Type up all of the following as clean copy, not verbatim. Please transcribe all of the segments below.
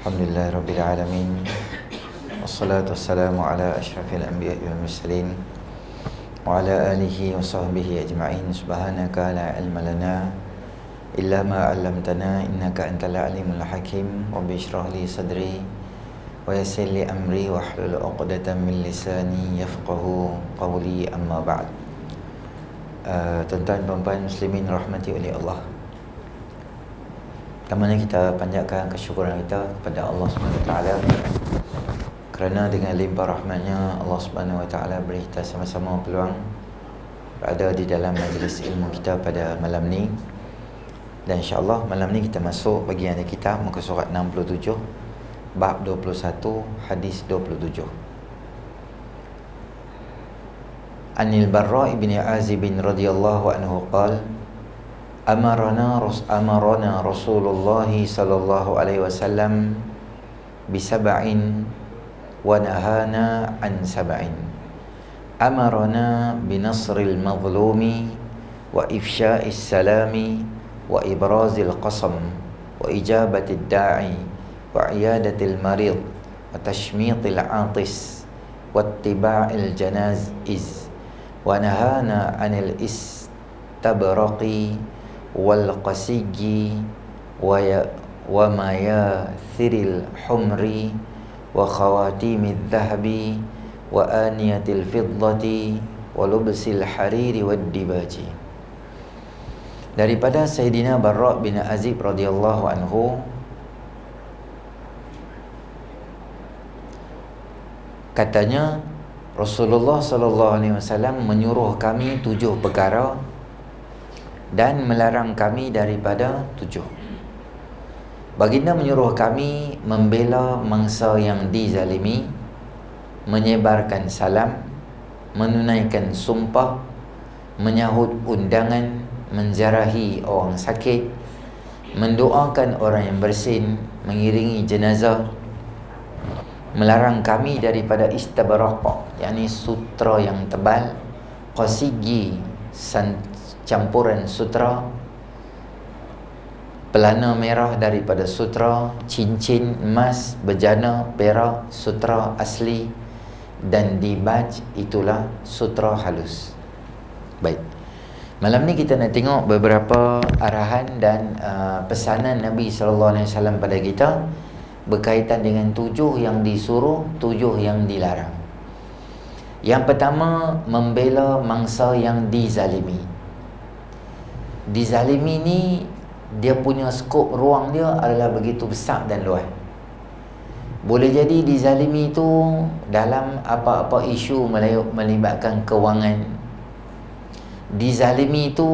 Alhamdulillahirabbil alamin. Wassalatu wassalamu ala asyrafil anbiya'i wal mursalin wa ala alihi wa sahbihi ajma'in. Subhanaka la ilma lana illa ma 'allamtana innaka antal alimul hakim. Rabbi shrah li sadri wa yassir li amri wahlul 'uqdatam min lisani yafqahu qawli, amma ba'd. Tuan-tuan dan puan muslimin rahmati oleh Allah, pertamanya kita panjatkan kesyukuran kita kepada Allah SWT kerana dengan limpah rahmatnya Allah SWT beri kita sama-sama peluang berada di dalam majlis ilmu kita pada malam ni. Dan insyaAllah malam ni kita masuk bagian kita muka surat 67 bab 21 hadis 27. Anil Barra' ibn Azib radhiyallahu anhu qala Amarana Rasulullah sallallahu alaihi wasallam bisab'in wa nahana an sab'in. Amarana binasril mazlumi wa ifsya'is salami wa ibrazil qasam wa ijabatid da'i wa iyadatil marid wa tashmitil 'atis wa ittiba'il janaiz wa nahana anil istabraqi wal qasigi wa mayathiril humri wa khawatimid dhahabi wa aniyatil fiddati wa lubsil hariri wad dibaji. Daripada Sayyidina Barra' bin Azib radhiyallahu anhu, katanya Rasulullah sallallahu alaihi wasallam menyuruh kami 7 perkara dan melarang kami daripada 7. Baginda menyuruh kami membela mangsa yang dizalimi, menyebarkan salam, menunaikan sumpah, menyahut undangan, menziarahi orang sakit, mendoakan orang yang bersin, mengiringi jenazah. Melarang kami daripada istabraq, yakni sutra yang tebal, qasigi, campuran sutra, pelana merah daripada sutra, cincin emas, bejana, perak, sutra asli, dan dibaj, itulah sutra halus. Baik, malam ni kita nak tengok beberapa arahan dan pesanan Nabi SAW pada kita berkaitan dengan 7 yang disuruh, 7 yang dilarang. Yang pertama, membela mangsa yang dizalimi. Dizalimi ni, dia punya skop ruang dia adalah begitu besar dan luas. Boleh jadi dizalimi itu dalam apa-apa isu melibatkan kewangan. Dizalimi itu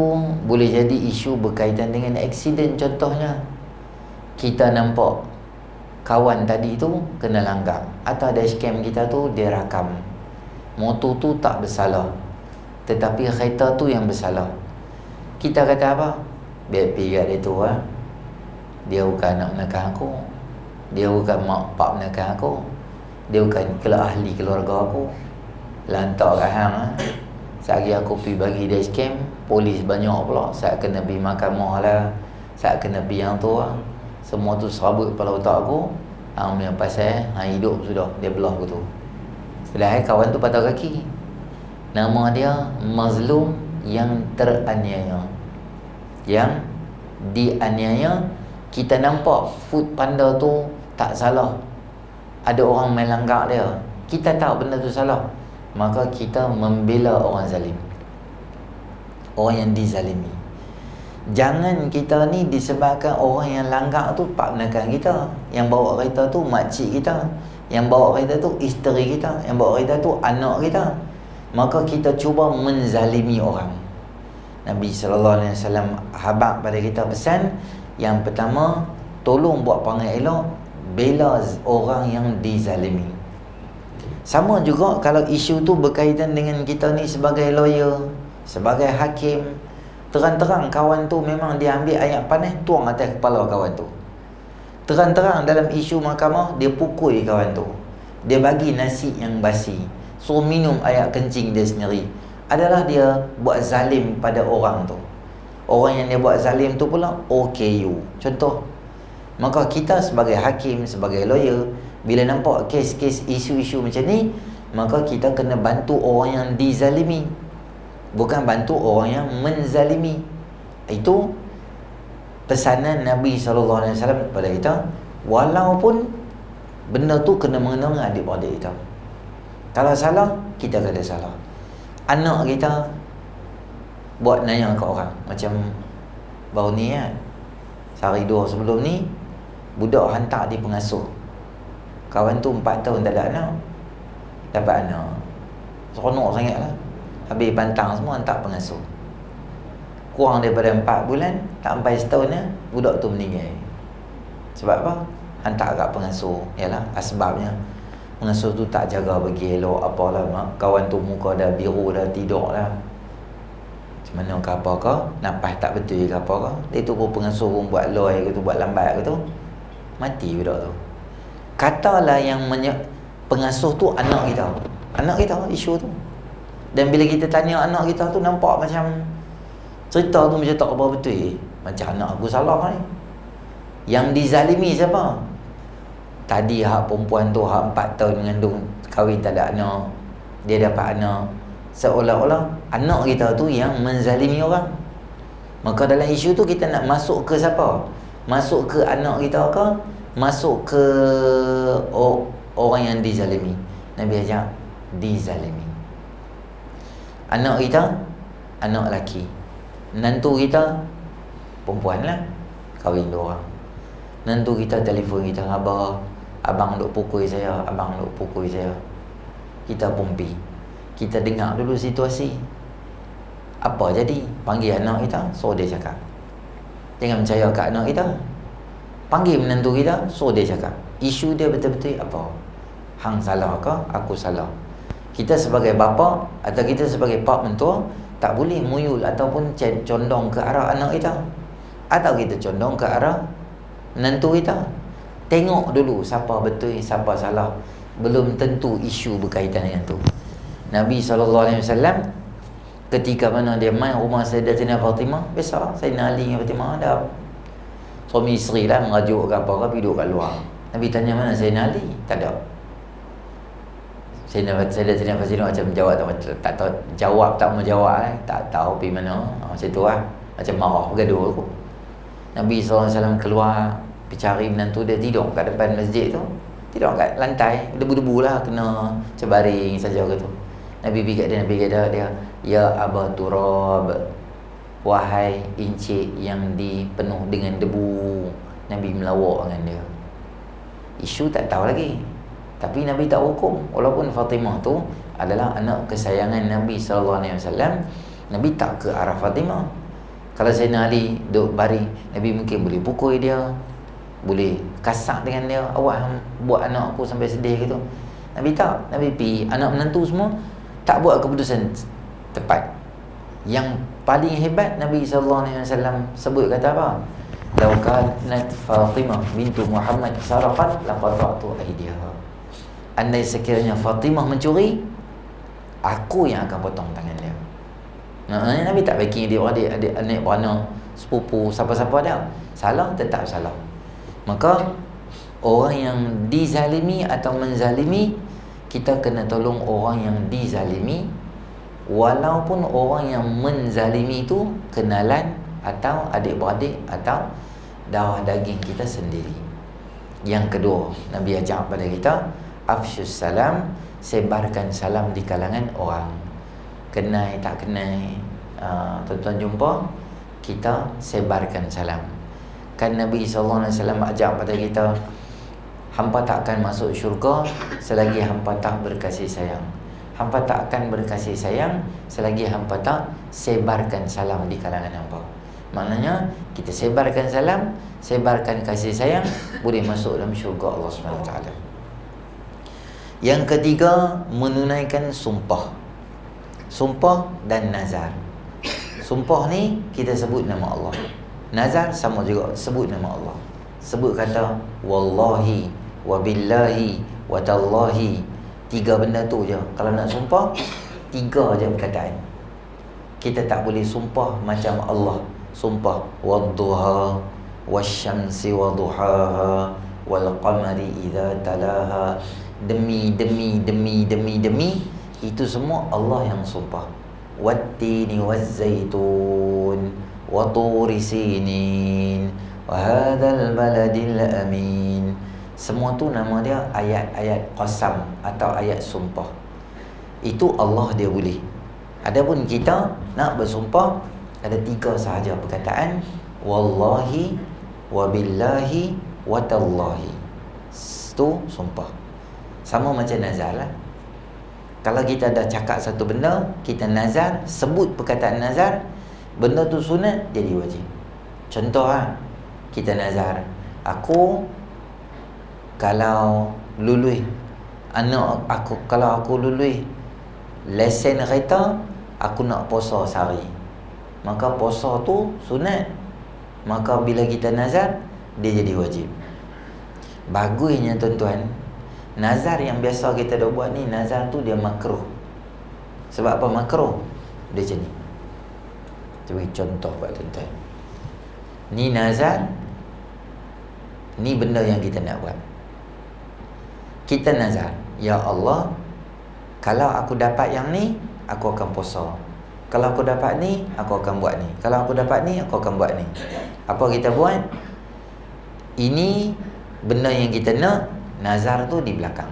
boleh jadi isu berkaitan dengan aksiden. Contohnya, kita nampak kawan tadi tu kena langgar, atau dashcam kita tu dia rakam motor tu tak bersalah, tetapi kereta tu yang bersalah. Kita kata apa? Biar pergi kat dia tu lah. Dia bukan nak menekan aku, dia bukan mak pak menekan aku, dia bukan ahli keluarga aku. Lantak kat hang lah. Sehari aku pergi bagi dashcam, polis banyak pula. Saya kena pergi mahkamah lah, saya kena pergi yang tu lah. Semua tu serabut kepala otak aku. Hang punya pasal hang hidup sudah, dia belah aku tu. Padahal kawan tu patah kaki. Nama dia mazlum, yang teraniaya, yang dianiaya. Kita nampak food panda tu tak salah, ada orang main langgar dia, kita tahu benda tu salah, maka kita membela orang zalim, orang yang dizalimi. Jangan kita ni disebabkan orang yang langgar tu pak menekan kita, yang bawa kereta tu makcik kita, yang bawa kereta tu isteri kita, yang bawa kereta tu anak kita, maka kita cuba menzalimi orang. Nabi SAW habaq pada kita pesan, yang pertama, tolong buat perangai elok, bela orang yang dizalimi. Sama juga kalau isu tu berkaitan dengan kita ni sebagai lawyer, sebagai hakim, terang-terang kawan tu memang dia ambil ayat panas tuang atas kepala kawan tu. Terang-terang dalam isu mahkamah, dia pukul kawan tu, dia bagi nasi yang basi, suruh minum air kencing dia sendiri. Adalah dia buat zalim pada orang tu. Orang yang dia buat zalim tu pula OKU. Contoh, Maka kita sebagai hakim, sebagai lawyer, bila nampak kes-kes isu-isu macam ni, maka kita kena bantu orang yang dizalimi, bukan bantu orang yang menzalimi. Itu pesanan Nabi SAW kepada kita. Walaupun benda tu kena mengena dengan adik-beradik kita. Kalau salah, kita kena salah. Anak kita buat nanya kat orang, macam baru ni kan, sehari dua sebelum ni, budak hantar di pengasuh. Kawan tu 4 tahun tak ada anak, dapat anak, seronok sangat lah. Habis pantang semua, hantar pengasuh. Kurang daripada 4 bulan, tak sampai setahun ya, budak tu meninggal. Sebab apa? Hantar kat pengasuh. Yalah, asbabnya pengasuh tu tak jaga bagi elok, apalah, kawan tu muka dah biru dah, tidur dah, macam mana ke apa ke, nafas tak betul ke apa ke, dia tu pun pengasuh pun buat loi ke tu, buat lambat ke tu, mati budak tu. Katalah yang pengasuh tu anak kita isu tu. Dan bila kita tanya anak kita tu, nampak macam cerita tu macam tak apa betul. Macam anak aku salah ni. Yang dizalimi siapa? Tadi hak perempuan tu, hak 4 tahun mengandung, kahwin tak ada anak, dia dapat anak. Seolah-olah anak kita tu yang menzalimi orang. Maka dalam isu tu kita nak masuk ke siapa? Masuk ke anak kita ke? Masuk ke orang yang dizalimi? Nabi ajak dizalimi. Anak kita, anak lelaki. Menantu kita, perempuan lah, kahwin 2 orang. Menantu kita telefon kita, abang duk pukul saya, abang duk pukul saya. Kita pun pergi, kita dengar dulu situasi. Apa jadi? Panggil anak kita, suruh dia cakap. Jangan percaya kat anak kita. Panggil menantu kita, suruh dia cakap. Isu dia betul-betul apa? Hang salah ke? Aku salah. Kita sebagai bapa atau kita sebagai pak mentua, tak boleh muyul ataupun condong ke arah anak kita, atau kita condong ke arah menantu kita. Tengok dulu siapa betul, siapa salah. Belum tentu isu berkaitan dengan tu. Nabi SAW ketika mana dia main rumah Sayyidatina Fatimah, biasa Sayyidina Ali dengan Fatimah ada suami isteri lah, merajuk ke apa ke, pergi duduk kat luar. Nabi tanya mana Sayyidina Ali, tak ada. Sayyidatina Fatimah macam jawab tak tahu, jawab tak mau jawab lah, tak tahu pergi mana, macam tu lah, macam marah bergaduh aku. Nabi SAW keluar pergi cari menantu dia, tidur kat depan masjid tu, tidur kat lantai, debu-debu lah, kena cebaring saja gitu. Nabi pergi kat dia, Nabi kata dia, ya Aba Turab, wahai encik yang dipenuh dengan debu. Nabi melawak dengan dia. Isu tak tahu lagi, tapi Nabi tak hukum. Walaupun Fatimah tu adalah anak kesayangan Nabi SAW, Nabi tak ke arah Fatimah. Kalau Sayyidina Ali duduk baring, Nabi mungkin boleh pukul dia, boleh kasar dengan dia, awak buat anak aku sampai sedih gitu. Nabi tak. Nabi pergi, anak menantu semua tak buat keputusan tepat. Yang paling hebat Nabi SAW sebut kata apa? Lau kanat Fatimah bintu Muhammad sarafat laqata'tu aydiha. Andai sekiranya Fatimah mencuri, aku yang akan potong tangan dia. Nabi tak bagi dia adik anak beranak, sepupu, siapa-siapa dia. Salah tetap salah. Maka orang yang dizalimi atau menzalimi, kita kena tolong orang yang dizalimi, walaupun orang yang menzalimi itu kenalan atau adik-beradik atau darah daging kita sendiri. Yang kedua, Nabi ajak pada kita, afsyus salam, sebarkan salam di kalangan orang. Kenal tak kenal, tuan-tuan jumpa, kita sebarkan salam. Kan Nabi SAW ajak pada kita, hampa tak akan masuk syurga selagi hampa tak berkasih sayang. Hampa tak akan berkasih sayang selagi hampa tak sebarkan salam di kalangan hampa. Maknanya kita sebarkan salam, sebarkan kasih sayang, boleh masuk dalam syurga Allah SWT. Yang ketiga, menunaikan sumpah. Sumpah dan nazar. Sumpah ni kita sebut nama Allah. Nazar sama juga, sebut nama Allah. Sebut kata wallahi, wabillahi, watallahi. 3 benda tu je. Kalau nak sumpah, 3 je perkataan. Kita tak boleh sumpah macam Allah. Sumpah wadduha, wasyamsi waduhaha wal qamari idza talaha. Demi itu semua Allah yang sumpah. Wattini wazzaitun wa turi sinin wa hadzal baladil amin. Semua tu nama dia ayat-ayat qasam atau ayat sumpah. Itu Allah dia boleh. Adapun kita nak bersumpah ada 3 sahaja perkataan, wallahi wabillahi watallahi. Itu sumpah. Sama macam nazar lah. Kalau kita dah cakap satu benda, kita nazar, sebut perkataan nazar, benda tu sunat jadi wajib. Contoh kita nazar, aku kalau lulus anak aku, kalau aku lulus lesen kereta, aku nak puasa sehari. Maka puasa tu sunat. Maka bila kita nazar, dia jadi wajib. Bagusnya tuan-tuan, nazar yang biasa kita dah buat ni, nazar tu dia makruh. Sebab apa makruh? Dia macam ni. Cuba contoh buat tuan-tuan. Ni nazar, ni benda yang kita nak buat. Kita nazar, ya Allah, kalau aku dapat yang ni, aku akan puasa. Kalau aku dapat ni, aku akan buat ni. Kalau aku dapat ni, aku akan buat ni. Apa kita buat? Ini benda yang kita nak. Nazar tu di belakang.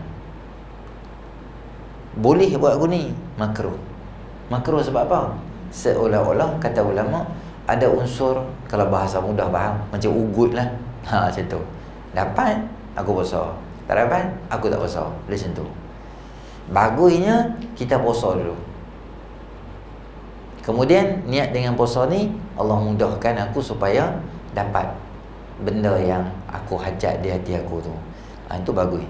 Boleh buat aku ni, makruh. Makruh sebab apa? Seolah-olah kata ulama, ada unsur, kalau bahasa mudah faham, macam ugut lah. Macam tu. Dapat, aku puasa. Tak dapat, aku tak puasa. Macam tu. Bagusnya kita puasa dulu. Kemudian niat dengan puasa ni, Allah mudahkan aku supaya dapat benda yang aku hajat di hati aku tu. Itu bagus.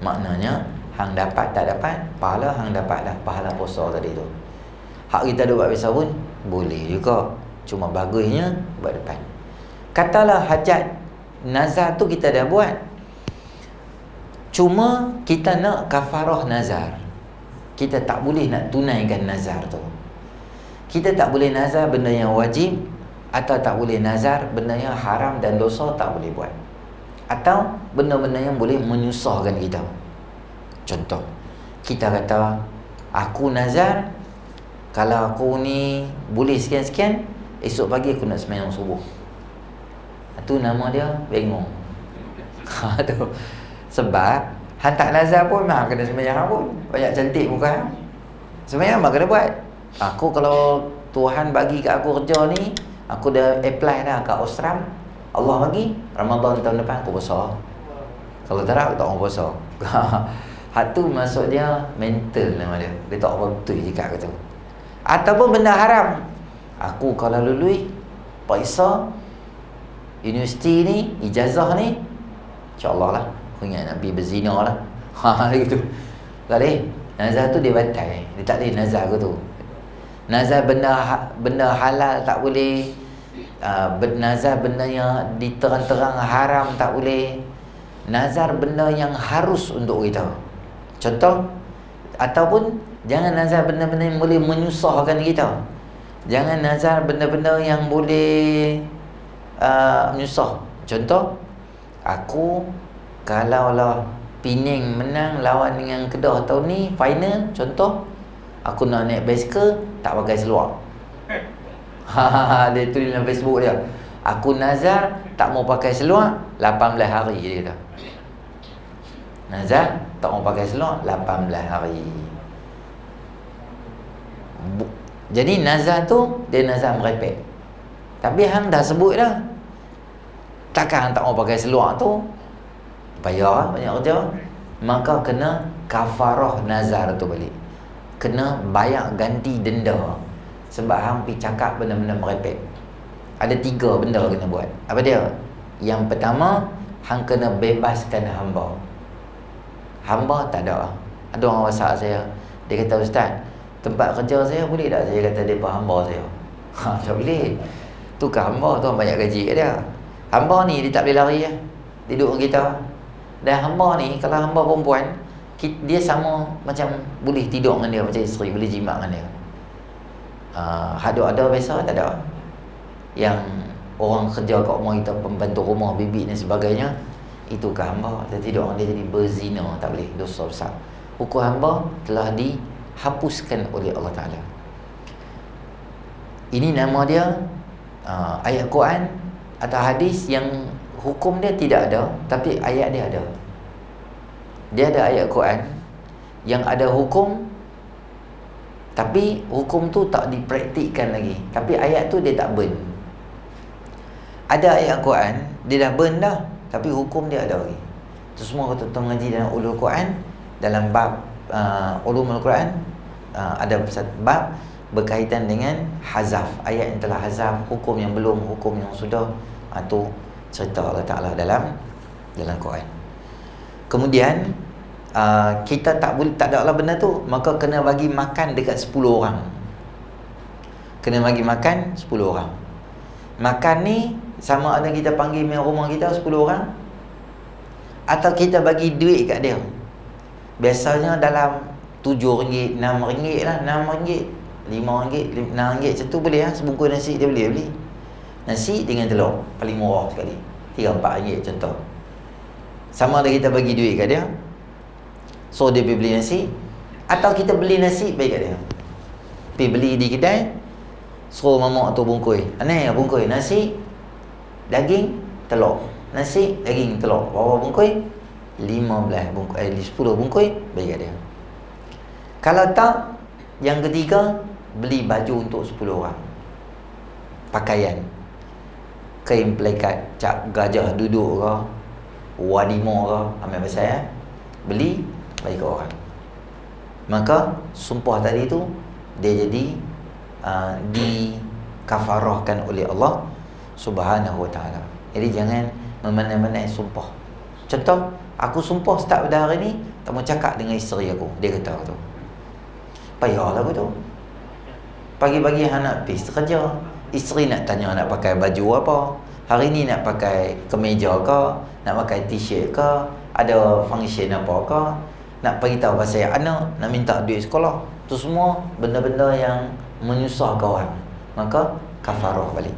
Maknanya hang dapat tak dapat, pahala hang dapat dah, pahala puasa tadi tu. Hak kita ada buat biasa pun boleh juga. Cuma bagusnya buat depan. Katalah hajat nazar tu kita dah buat, cuma kita nak kafarah nazar, kita tak boleh nak tunaikan nazar tu. Kita tak boleh nazar benda yang wajib, atau tak boleh nazar benda yang haram dan dosa, tak boleh buat. Atau benda-benda yang boleh menyusahkan kita. Contoh, kita kata, aku nazar, kalau aku ni boleh sekian-sekian, esok pagi aku nak sembahyang subuh. Itu nama dia bengong. Tu. Sebab hang tak nazar pun memang kena sembahyang pun. Banyak cantik muka. Sembahyang memang kena buat. Aku kalau Tuhan bagi kat aku kerja ni, aku dah apply dah kat Osram, Allah bagi Ramadan tahun depan aku puasa. Kalau tak aku tak mau puasa. Hak tu maksud dia mental nama dia. Dia tak apa betul cakap kata. Ataupun benda haram. Aku kalau lulus periksa universiti ni, ijazah ni, insya-Allah lah aku ingat nak pergi berzina lah. Gitu. Tak boleh. Nazar tu dia batal. Dia tak boleh nazar aku tu. Nazar benda halal tak boleh. Nazar benda yang diterang-terang haram tak boleh. Nazar benda yang harus untuk kita. Contoh, ataupun jangan nazar benda-benda yang boleh menyusahkan kita. Jangan nazar benda-benda yang boleh menyusah. Contoh, aku kalaulah Pening menang lawan dengan Kedah tahun ni final, contoh, aku nak naik basikal tak pakai seluar. Dia tulis dalam Facebook dia, aku nazar tak mau pakai seluar 18 hari, dia kata. Nazar tak mau pakai seluar 18 hari. Jadi nazar tu dia nazar merepek. Tapi hang dah sebut dah, takkan hang tak mau pakai seluar tu, payah banyak kerja. Maka kena kafarah nazar tu balik, kena bayar ganti denda. Sebab hang pergi cakap benda-benda merepek. Ada 3 benda kena buat. Apa dia? Yang pertama, hang kena bebaskan hamba. Hamba tak ada. Ada orang WhatsApp saya, dia kata, Ustaz, tempat kerja saya boleh tak saya kata depa hamba saya? Tak boleh. Tukar hamba tu banyak gaji kat dia. Hamba ni dia tak boleh lari lah, duduk dengan kita. Dan hamba ni, kalau hamba perempuan, dia sama macam boleh tidur dengan dia macam isteri, boleh jimat dengan dia. Ada biasa tak ada. Yang orang kerja kat rumah kita, pembantu rumah, bibi dan sebagainya, itu ke hamba. Dia tidak, orang dia jadi berzina, tak boleh, dosa besar. Hukum hamba telah dihapuskan oleh Allah Ta'ala. Ini nama dia ayat Quran atau hadis yang hukum dia tidak ada, tapi ayat dia ada. Dia ada ayat Quran yang ada hukum, tapi hukum tu tak dipraktikkan lagi, tapi ayat tu dia tak burn. Ada ayat Quran, dia dah burn dah, tapi hukum dia ada lagi. Itu semua kalau tuan ngaji dalam ulul Quran, dalam bab ulumul Quran, ada satu bab berkaitan dengan hazaf, ayat yang telah hazaf, hukum yang belum, hukum yang sudah. Itu cerita Allah Ta'ala dalam Quran. Kemudian kita tak ada lah benda tu, maka kena bagi makan dekat 10 orang. Kena bagi makan 10 orang. Makan ni sama ada kita panggil main rumah kita 10 orang, atau kita bagi duit kat dia. Biasanya dalam RM7, RM6 lah, RM6, RM5, RM6 macam tu boleh lah. Sebungkus nasi dia boleh beli. Nasi dengan telur paling murah sekali, RM3-4 contoh. Sama ada kita bagi duit kat dia, so dia pergi beli nasi, atau kita beli nasi bagi kat dia. Pergi beli di kedai, suruh mamak tu bungkus. Aneh bungkus nasi, daging, telur. Nasi, daging, telur. Berapa bungkus? 15 bungkus, 10 bungkus bagi kat dia. Kalau tak, yang ketiga, beli baju untuk 10 orang. Pakaian, kain pelikat, cap gajah duduk ke, wadimo ke, ambil pasal beli bagi ke orang. Maka sumpah tadi tu dia jadi dikafarahkan oleh Allah Subhanahu Wa Ta'ala. Jadi jangan memanai-manai sumpah. Contoh, aku sumpah start pada hari ni tak mau cakap dengan isteri aku. Dia kata tu, payahlah aku tu, pagi-pagi nak pergi kerja, isteri nak tanya nak pakai baju apa, hari ni nak pakai kemeja ke, nak pakai t-shirt ke, ada function apa ke, nak bagi tahu pasal anak, nak minta duit sekolah. Tu semua benda-benda yang menyusahkan orang. Maka kafarah balik,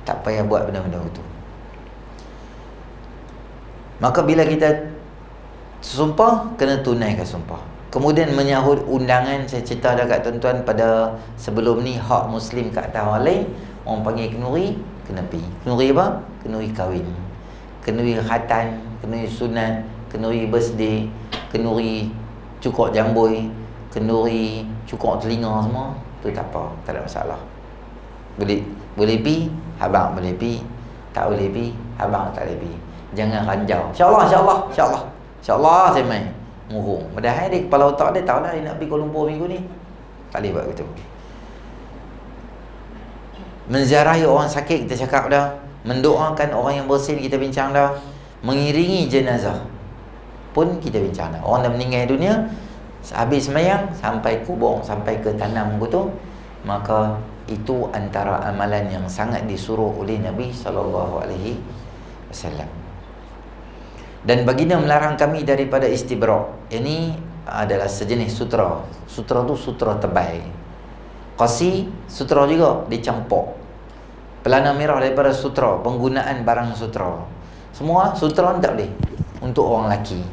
tak payah buat benda-benda itu. Maka bila kita sumpah, kena tunaikan sumpah. Kemudian menyahut undangan, saya cerita dah kat tuan-tuan pada sebelum ni, hak Muslim kat atas orang lain, orang panggil kenuri, kena pergi. Kenuri apa? Kenuri kahwin, kenuri khatan, kenuri sunat, kenuri birthday, kenuri cukur jamboi, kenuri cukur telinga, semua tu tak apa, tak ada masalah. Boleh pergi, abang boleh pergi. Tak boleh pergi, abang tak boleh pergi. Jangan ranjau. InsyaAllah saya main murung. Padahal dia kepala otak dia tahu dah dia nak pergi Kuala Lumpur minggu ni. Tak boleh buat begitu. Menziarahi orang sakit kita cakap dah. Mendoakan orang yang bersin kita bincang dah. Mengiringi jenazah pun kita bincang dah. Orang dah meninggal dunia, habis semayang sampai kubur, sampai ke tanam begitu, maka itu antara amalan yang sangat disuruh oleh Nabi SAW. Dan baginda melarang kami daripada istibrak. Ini adalah sejenis sutra. Sutra tu sutra tebal. Qasi sutra juga dicampur. Pelana merah daripada sutra, penggunaan barang sutra. Semua sutra tak boleh untuk orang lelaki.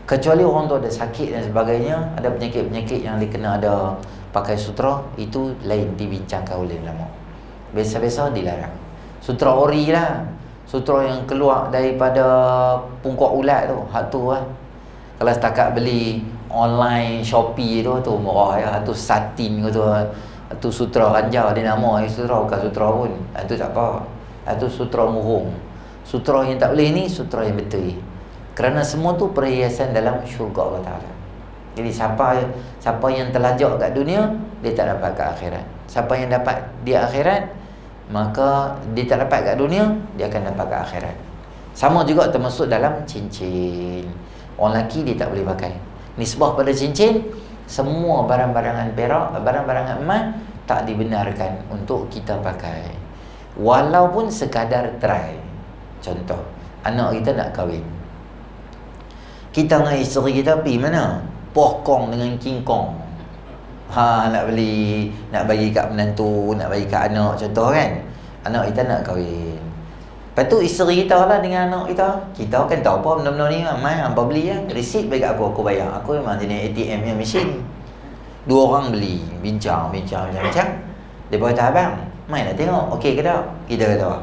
Kecuali orang tu ada sakit dan sebagainya, ada penyakit-penyakit yang dikena ada pakai sutra, itu lain dibincangkan oleh ulama. Biasa-biasa dilarang. Sutra ori lah. Sutra yang keluar daripada pungkok ulat tu, hak tu lah. Kalau setakat beli online Shopee tu murah ya, tu satin tu, tu sutra ranjau dia nama, sutra bukan sutra pun. Tu tak apa. Tu sutra murung. Sutra yang tak boleh ni sutra yang betul. Kerana semua tu perhiasan dalam syurga Allah Ta'ala. Jadi siapa yang terlajak kat dunia, dia tak dapat kat akhirat. Siapa yang dapat di akhirat, maka dia tak dapat kat dunia, dia akan dapat kat akhirat. Sama juga termasuk dalam cincin. Orang lelaki dia tak boleh pakai. Nisbah pada cincin, semua barang-barangan perak, barang-barangan emas tak dibenarkan untuk kita pakai. Walaupun sekadar try. Contoh, anak kita nak kahwin, kita dengan isteri kita pergi mana? Pohkong dengan King Kong. Nak beli, nak bagi kat menantu, nak bagi kat anak, contoh kan. Anak kita nak kahwin. Lepas tu isteri kita lah dengan anak kita. Kita kan tahu apa benda-benda ni. Mai hampa beli ya. Resit bagi aku bayar. Aku memang jenis ATM yang mesin. Dua orang beli, bincang. Dia kata, abang, mai nak tengok. Okey ke tak? Kita kata,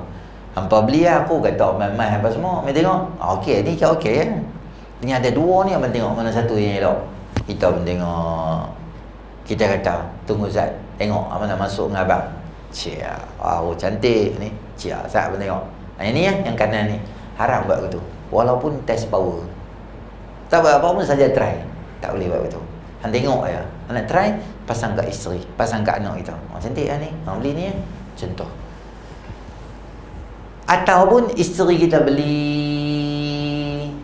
hampa beli lah. Aku kata, mai hampa semua. Mai tengok. Okey, ni kata okey ya. Ni ada dua ni, abang tengok mana satu yang elok. Kita pun tengok. Kita kata, tunggu Zat. Tengok, abang nak masuk dengan abang. Cia, wow, cantik ni. Cia, Zat abang tengok. Yang ni yang kanan ni. Haram buat begitu. Walaupun test power. Tak buat apa pun saja try. Tak boleh buat begitu. Han tengok je. Han nak try, pasang kat isteri, pasang kat anak kita. Cantik lah ni. Beli ni ya. Contoh. Ataupun isteri kita beli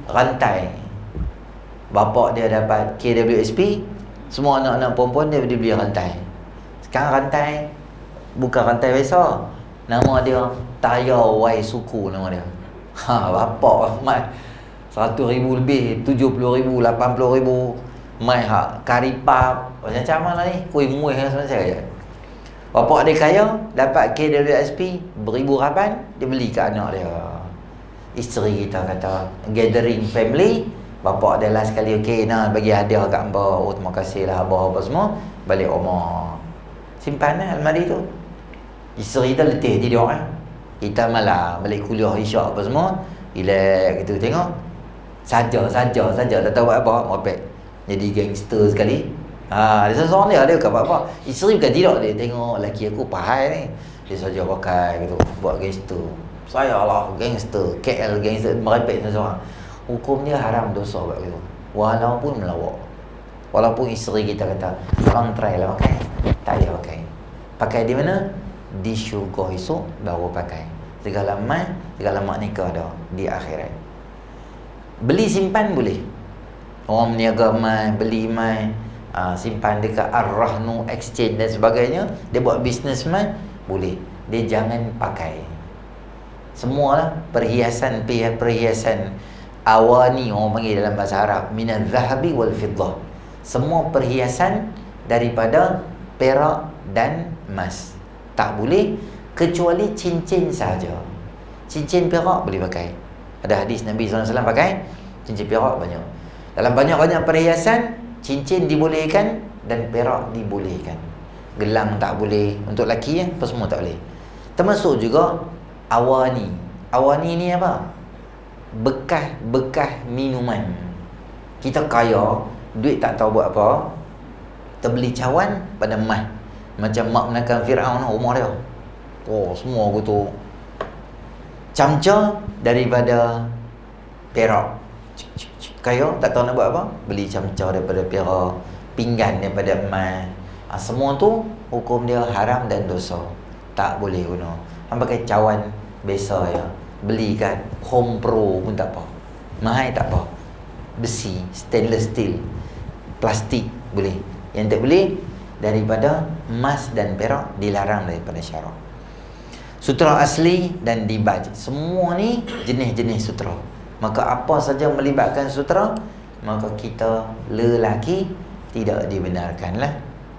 rantai. Bapak dia dapat KWSP, semua anak-anak perempuan dia beli rantai. Sekarang rantai bukan rantai biasa. Nama dia Tayar Y Suku nama dia. Bapak mat 100,000 lebih, 70,000, 80,000. Mai hak karipap macam mana ni? Kuih muih macam saya. Bapak dia kaya, dapat KWSP beribu raban, dia beli kat anak dia. Isteri kita kata gathering family, bapak dia last sekali okey nah bagi hadiah kat hangpa. Oh terima kasih lah abah apa semua. Balik rumah. Simpan almari tu. Isteri kita letih tidur Kita malam balik kuliah isyak apa semua. Relax gitu tengok. Saja tak tahu buat apa, merepek. Jadi gangster sekali. Dia seorang dia kat apa. Isteri bukan tidak, dia tengok lelaki aku pahai ni. Dia saja pakai gitu, buat gangster. Saya lah gangster, KL gangster, merepek seorang. Hukum dia haram dosa buat gitu. Walaupun melawak. Walaupun isteri kita kata, "Abang try lah pakai." Tak payah pakai. Pakai di mana? Di syurga esok baru pakai. Segala mak nikah dah di akhirat. Beli simpan boleh. Orang meniaga mai, beli mai, simpan dekat Ar-Rahnu Exchange dan sebagainya. Dia buat bisnes mai, boleh. Dia jangan pakai. Semualah perhiasan awani orang panggil dalam bahasa Arab, minal zahabi wal fiddah. Semua perhiasan daripada perak dan emas. Tak boleh kecuali cincin saja. Cincin perak boleh pakai. Ada hadis Nabi SAW pakai cincin perak banyak. Dalam banyak-banyak perhiasan, cincin dibolehkan dan perak dibolehkan. Gelang tak boleh. Untuk lelaki apa semua tak boleh. Termasuk juga awani. Awani ni apa? Bekas minuman. Kita kaya, duit tak tahu buat apa, terbeli cawan pada emas. Macam mak menakan Fir'aun rumah dia. Oh, semua gitu. Camca daripada perak. Kaya tak tahu nak buat apa, beli camca daripada perak, pinggan daripada emas. Semua tu hukum dia haram dan dosa. Tak boleh guna. Hang pakai cawan biasa ya. Beli kan Home Pro pun tak apa. Mahal tak apa. Besi, stainless steel, plastik boleh. Yang tak boleh daripada emas dan perak dilarang daripada syarak. Sutera asli dan dibaj, semua ni jenis-jenis sutera. Maka apa saja melibatkan sutera, maka kita lelaki tidak dibenarkanlah.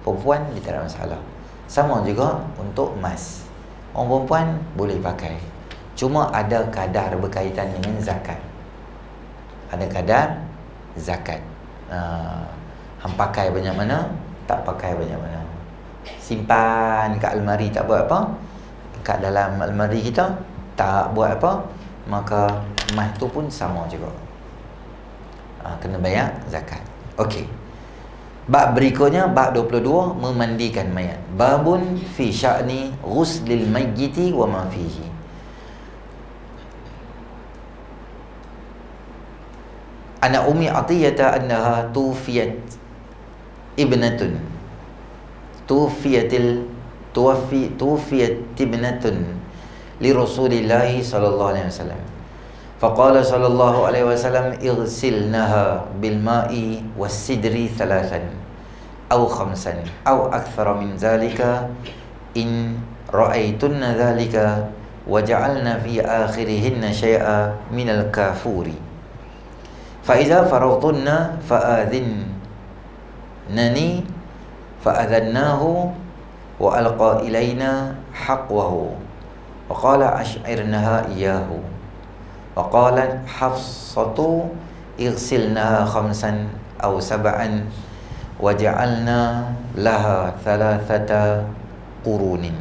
Perempuan dia tak ada masalah. Sama juga untuk emas. Orang perempuan boleh pakai. Cuma ada kadar berkaitan dengan zakat. Ada kadar zakat. Hang pakai banyak mana, tak pakai banyak mana. Simpan kat almari tak buat apa, kat dalam almari kita tak buat apa, maka emas tu pun sama juga. Kena bayar zakat. Okey. Bab berikutnya, bab 22, memandikan mayat. Babun fi sya'ni ghuslil mayyiti wa ma fihi. Ana Ummi Atiyah annaha tufiyat ibnatun. Tufiyat ibnatun li Rasulillah sallallahu alaihi wasallam. Faqala sallallahu alaihi wasallam ighsilnaha bil ma'i was sidri thalathan aw khamsan aw akthara min zalika in ra'aytunna dhalika waja'alna fi akhirihinna shay'a min al kafuri. فإذا فرغتن فآذنني فأذناه وألقى إلينا حقوه Wa qala ash'irnaha iyyahu. Wa qalat Hafsatu igsilnaha khamsan aw sab'an wa ja'alna laha thalathata qurunin.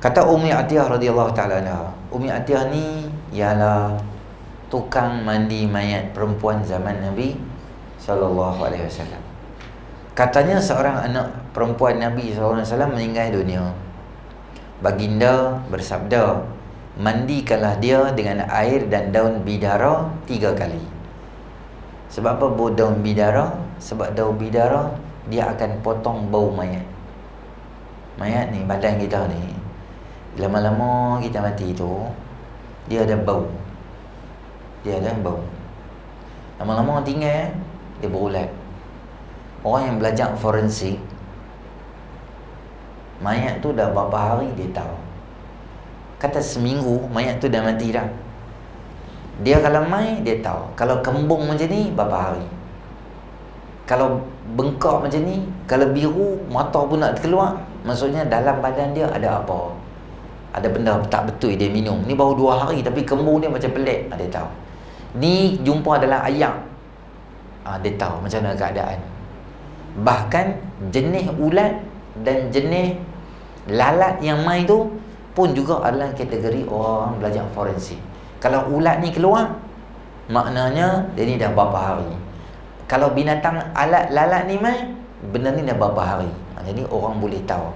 Kata Ummi Atiyah radhiyallahu ta'ala anha. Ummi Atiyah ni ialah tukang mandi mayat perempuan zaman Nabi sallallahu alaihi wasallam. Katanya seorang anak perempuan Nabi sallallahu alaihi wasallam meninggal dunia. Baginda bersabda, mandikanlah dia dengan air dan daun bidara 3 kali. Sebab apa daun bidara? Sebab daun bidara dia akan potong bau mayat. Mayat ni, badan kita ni, lama-lama kita mati tu, dia ada bau. Dia ada bau. Lama-lama tinggal, dia berulat. Orang yang belajar forensik, mayat tu dah berapa hari dia tahu. Kata seminggu mayat tu dah mati dah. Dia kalau mai dia tahu. Kalau kembung macam ni berapa hari. Kalau bengkak macam ni, kalau biru mata pun nak keluar, maksudnya dalam badan dia ada apa. Ada benda tak betul dia minum. Ni baru 2 hari tapi kembung dia macam pelik, dia tahu. Ni jumpa dalam ayak, dia tahu macam mana keadaan. Bahkan jenis ulat dan jenis lalat yang mai tu pun juga adalah kategori orang belajar forensik. Kalau ulat ni keluar, maknanya dia ni dah berapa hari. Kalau binatang lalat ni mai, benda ni dah berapa hari. Jadi orang boleh tahu.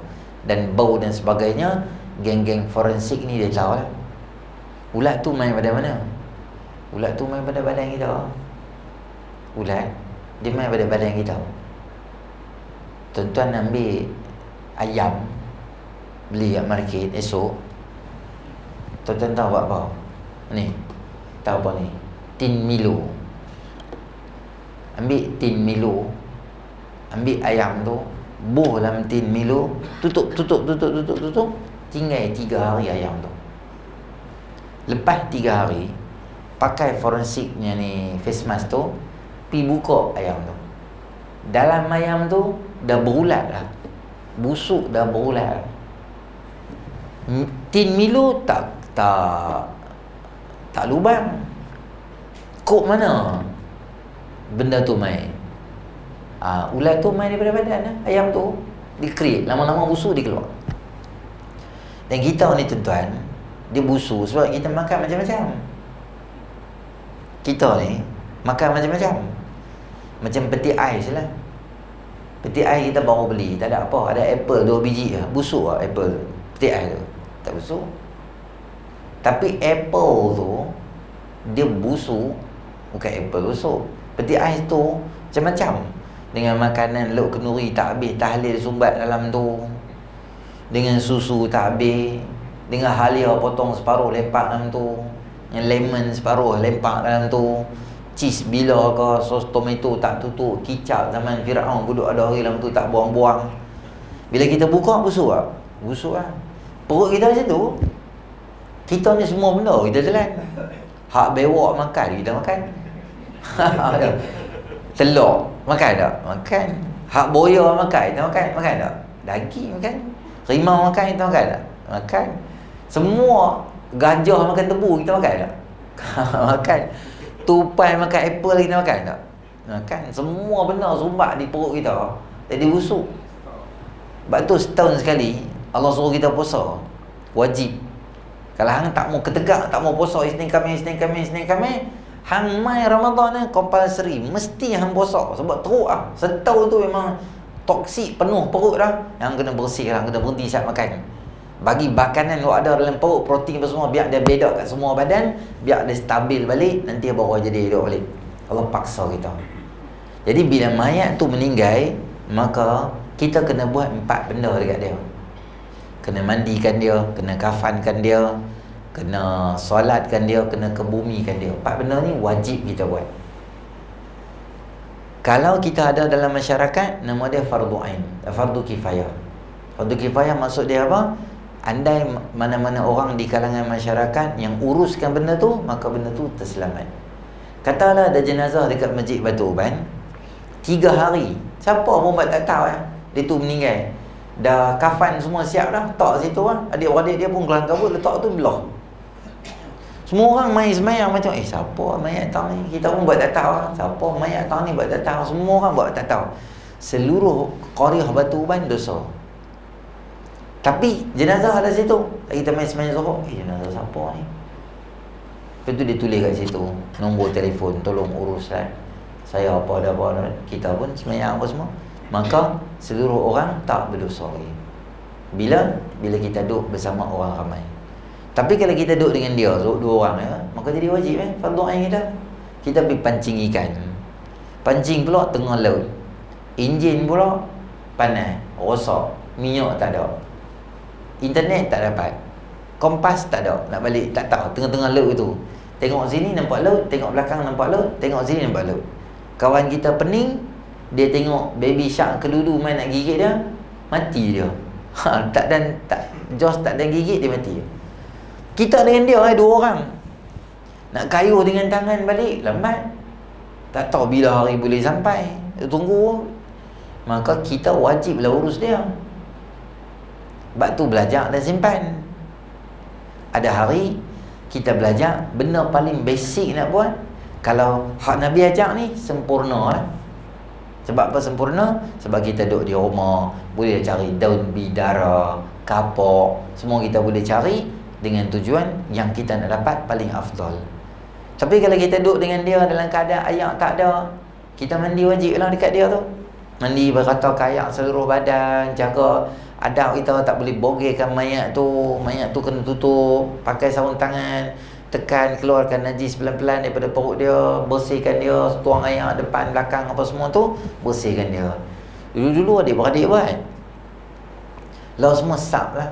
Dan bau dan sebagainya, geng-geng forensik ni dia tahu lah. Ulat tu mai pada mana? Ulat tu mai pada badan kita. Ulat dia mai pada badan kita. Tuan-tuan ambil ayam, beli kat market esok, tuan-tuan tahu buat apa? Ni, tahu apa ni? Tin Milo. Ambil tin Milo, ambil ayam tu, buh dalam tin Milo, tutup. Tinggal 3 hari ayam tu. Lepas 3 hari, pakai forensiknya ni, face mask tu, pi buka ayam tu. Dalam ayam tu dah berulat dah. Busuk dah berulat. Tin Milo tak lubang. Kok mana benda tu mai? Ulat tu mai daripada badan ayam tu. Dia create, lama-lama busuk dia keluar. Dan kita ni tuan-tuan, dia busuk sebab kita makan macam-macam. Kita ni makan macam-macam. Macam peti ais lah. Peti ais kita baru beli, tak ada apa, ada apple 2 biji lah. Busuk lah apple, peti ais tu. Tak busuk. Tapi apple tu dia busuk, bukan apple busuk. Peti ais tu macam-macam. Dengan makanan lauk kenduri tak habis, tahlil sumbat dalam tu, dengan susu tak habis, dengan halia potong separuh lepak dalam tu, yang lemon separuh lepak dalam tu, cheese bila ke, sos tomato tak tutup, kicap zaman Firaun duduk ada hari dalam tu tak buang-buang. Bila kita buka busuk tak? Busuk lah. Perut kita macam tu. Kita ni semua benda kita telan. Hak bewak makan, kita makan. Telur makan tak? Makan. Hak boya makan, kita makan. Makan tak? Daging makan. Rimau makan, kita makan tak? Makan. Semua gajah makan tebu, kita makan tak? Makan. Tupai makan apple, kita makan tak? Makan. Semua benda sumbat di perut kita, jadi busuk. Sebab tu setahun sekali Allah suruh kita puasa. Wajib. Kalau hang tak mau ketegak, tak mau puasa Isnin Khamis, hang mai Ramadan ni compulsory, mesti hang puasa. Sebab teruk lah. Setahun tu memang toksik, penuh perut dah. Hang kena bersih lah, kena berhenti siap makan. Bagi makanan yang ada dalam perut, protein apa semua, biar dia bedak kat semua badan, biar dia stabil balik, nanti baru jadi hidup balik. Allah paksa kita. Jadi bila mayat tu meninggal, maka kita kena buat 4 benda dekat dia. Kena mandikan dia, kena kafankan dia, kena solatkan dia, kena kebumikan dia. 4 benda ni wajib kita buat. Kalau kita ada dalam masyarakat, nama dia fardu ain, fardu kifayah. Fardu kifayah maksud dia apa? Andai mana-mana orang di kalangan masyarakat yang uruskan benda tu, maka benda tu terselamat. Katalah ada jenazah dekat Masjid Batu Uban 3 hari, siapa pun tak tahu dia tu meninggal. dah kafan semua siap dah, tak situ lah. Adik-adik dia pun kelang kabut, letak tu belah. Semua orang main semayang macam, siapa mayat tahu ni? Kita pun buat tak tahu lah. Siapa mayat tahu ni buat tak tahu. Semua orang buat tak tahu. Seluruh Qaryah Batu Uban dosa. Tapi jenazah ada situ. Kita main semayang Zuhur, jenazah siapa ni? Lepas tu dia tulis kat situ nombor telefon, tolong uruslah. Saya apa ada. Kita pun semayang apa semua. Maka seluruh orang tak berdosa lagi. Bila kita duduk bersama orang ramai. Tapi kalau kita duduk dengan dia, dua orang ya, maka jadi wajib fardu ain kita. Kita pergi pancing ikan. Pancing pula tengah laut. Enjin pula panas, rosak, minyak tak ada. Internet tak dapat. Kompas tak ada, nak balik tak tahu, tengah-tengah laut tu. Tengok sini nampak laut, tengok belakang nampak laut, tengok sini nampak laut. Kawan kita pening, dia tengok baby shark keludu main nak gigit dia, mati dia. Jos tak ada gigit, dia mati. Kita dengan dia dua orang. Nak kayuh dengan tangan balik, lambat. Tak tahu bila hari boleh sampai. Tunggu. Maka kita wajiblah urus dia. Sebab tu belajar dan simpan. Ada hari kita belajar benda paling basic nak buat. Kalau hak Nabi ajak ni sempurna lah. Sebab apa sempurna? Sebab kita duduk di rumah, boleh cari daun bidara, kapok, semua kita boleh cari dengan tujuan yang kita nak dapat paling afdal. Tapi kalau kita duduk dengan dia dalam keadaan ayak tak ada, kita mandi wajib lah dekat dia tu. Mandi berkata ayak seluruh badan, jaga adab kita tak boleh bogirkan mayat tu kena tutup, pakai sarung tangan, tekan, keluarkan najis pelan-pelan daripada perut dia, bersihkan dia, tuang air depan, belakang apa semua tu, bersihkan dia. Dulu-dulu adik-beradik buat. Lalu semua sap lah.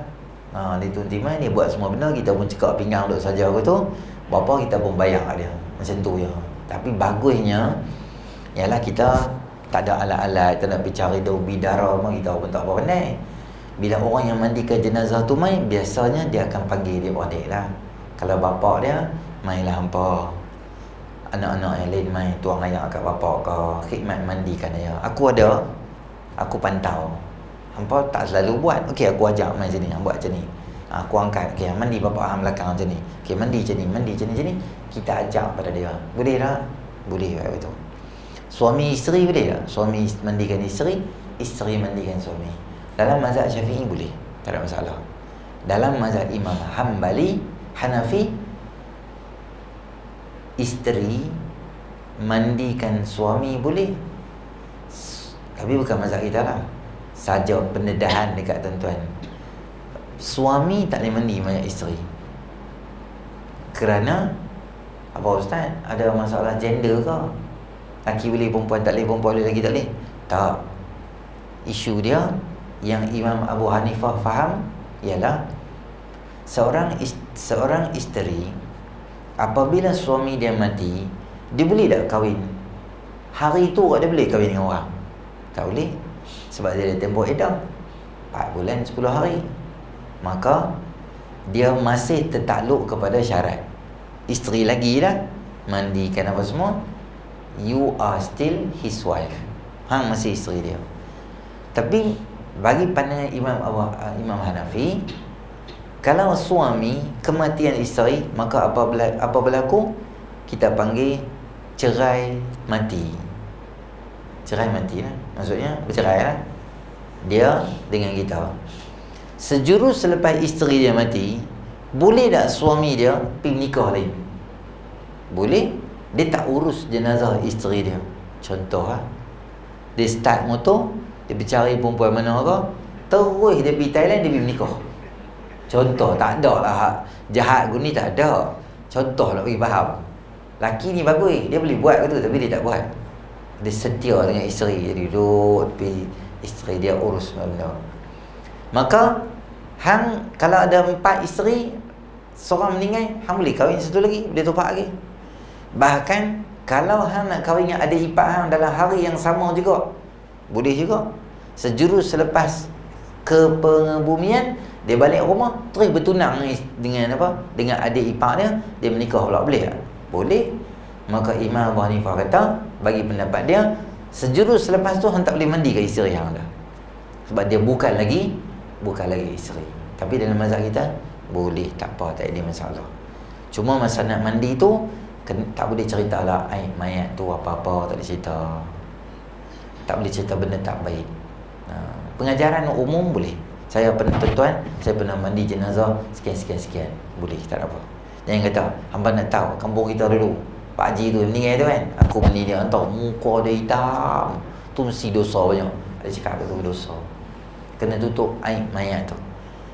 Dia Tun Timai ni buat semua benda, kita pun cekak pinggang duduk saja aku tu. Berapa kita pun bayar dia. Macam tu je. Tapi bagusnya ialah kita tak ada alat-alat, kita nak pergi cari daun bidara, kita pun tak apa pandai. Bila orang yang mandikan jenazah tu main, biasanya dia akan panggil dia beradik lah. Kalau bapak dia, mainlah hampa. Anak-anak yang lain main, tuang air kat bapak ke, khidmat mandikan dia. Aku ada, aku pantau. Hampa tak selalu buat. Okey, aku ajak main sini, buat macam ni. Aku angkat, okey, mandi bapak hang belakang macam ni. Okey, mandi macam ni, macam ni. Kita ajak pada dia. Boleh tak? Boleh, betul. Suami isteri boleh tak? Suami mandikan isteri, isteri mandikan suami. Dalam mazhab Syafi'i boleh, tak ada masalah. Dalam mazhab Imam Hanbali, Hanafi, isteri mandikan suami boleh. Tapi bukan mazhab kita lah. Saja pendedahan dekat tuan-tuan. Suami tak boleh mandi mayat isteri. Kerana apa ustaz? Ada masalah gender ke? Laki boleh, perempuan tak boleh, perempuan boleh, lagi tak boleh? Tak. Isu dia yang Imam Abu Hanifah faham ialah seorang isteri apabila suami dia mati, dia boleh tak kahwin? Hari tu dia boleh kahwin dengan orang? Tak boleh. Sebab dia ada tempoh iddah 4 bulan 10 hari. Maka dia masih tertakluk kepada syarat. Isteri lagi lah, mandikan apa semua, you are still his wife. Hang masih isteri dia. Tapi bagi pandangan Imam Hanafi, kalau suami kematian isteri, maka apa berlaku? Kita panggil cerai mati. Cerai mati lah. Maksudnya bercerai lah. Dia dengan kita. Sejurus selepas isteri dia mati, boleh tak suami dia pergi nikah lain? Boleh. Dia tak urus jenazah isteri dia. Contoh lah, dia start motor, dia pergi cari perempuan mana ke, terus dia pergi Thailand, dia pergi menikah. Contoh, tak ada lah jahat guni, tak ada. Contoh nak bagi faham. Laki ni bagus, dia boleh buat ke tu, tapi dia tak buat. Dia setia dengan isteri, jadi duduk pergi isteri dia urus benda. Maka hang kalau ada 4 isteri, seorang meninggal, hang boleh kahwin satu lagi, boleh tupak lagi. Bahkan kalau hang nak kahwin dengan adik ipar hang dalam hari yang sama juga, boleh juga. Sejurus selepas kepengebumian, dia balik rumah, terus bertunang dengan apa? Dengan adik ipar dia menikah pula, boleh tak? Boleh. Maka Imam Abu Hanifah kata, bagi pendapat dia, sejurus selepas tu hang tak boleh mandi ke isteri hang dah. Sebab dia bukan lagi isteri. Tapi dalam mazhab kita boleh, tak apa, tak ada masalah. Cuma masa nak mandi tu tak boleh cerita lah mayat tu apa-apa, tak boleh cerita. Tak boleh cerita benda tak baik. Pengajaran umum boleh. Saya pernah, tuan-tuan, saya pernah mandi jenazah sekian. Boleh, tak ada apa. Jangan kata, hamba nak tahu kampung kita dulu, Pak Haji tu meninggal tu kan, aku mandi dia, entah muka dia hitam, tu mesti dosa banyak. Ada cakap tu dosa, kena tutup aib mayat tu.